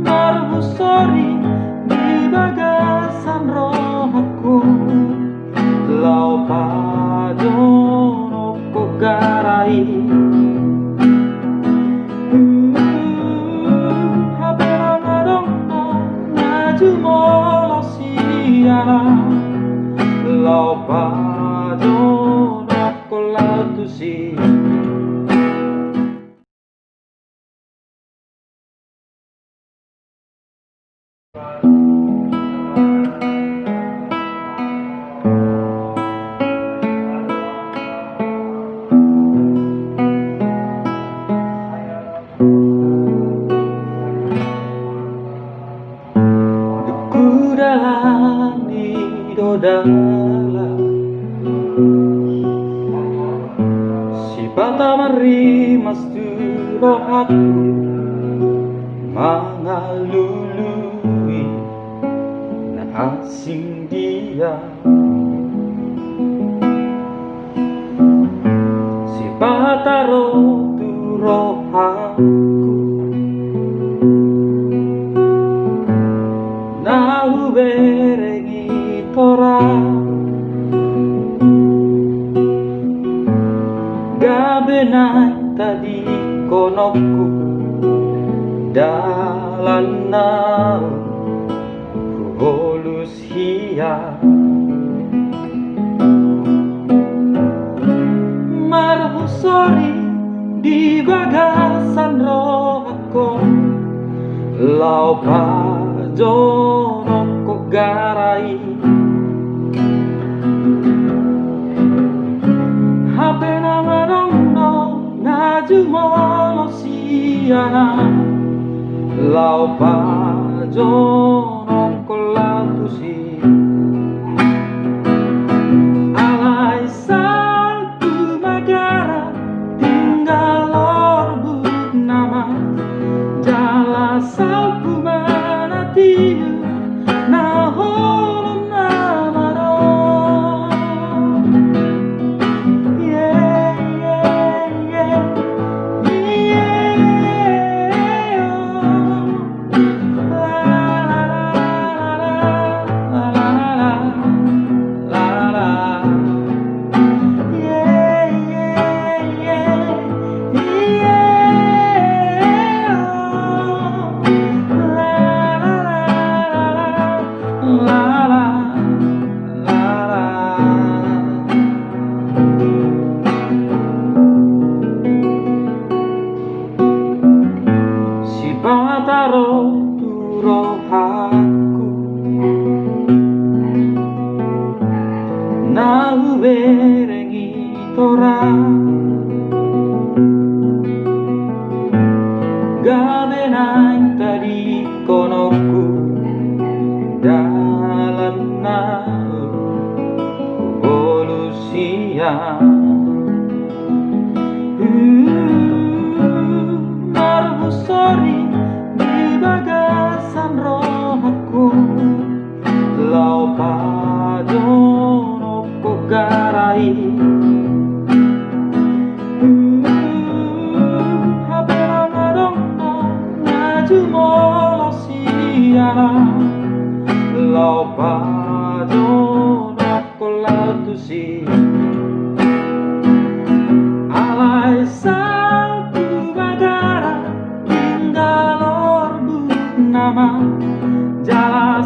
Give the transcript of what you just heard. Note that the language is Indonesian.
Berhusori di bagasan rohaku, lau pajono kogarai. Hapena ngadongno ngaju molo siana, lau pajono kolatusi. Dalam idodala si bata marimas rohaku mangalului na asing dia, si bata rotu rohaku nahu berengi tora, gabenai tadi konokku dalan nau holus hia, marhusori di bagasan rohaku, lau pajono kogarai. Hapena ngadongno ngaju molo siana, lau pajono kolatusi. Alai saltu magara tinggal orbut nama, jala salpu manatiu na holom namaro. Yeah, yeah, yeah, yeah, la la la la la la la, yeah, yeah, yeah, yeah, la la la la. Si bataro turohaku nahu berengi tora, gabenai tadi konokku dalan nau polusia. Marhusori di bagasan rohaku, lau pajono kogarai. Hapena ngadongno ngaju molo siana, lau pajono kolatusi. Alai saltu bagara tinggal orbut nama, jala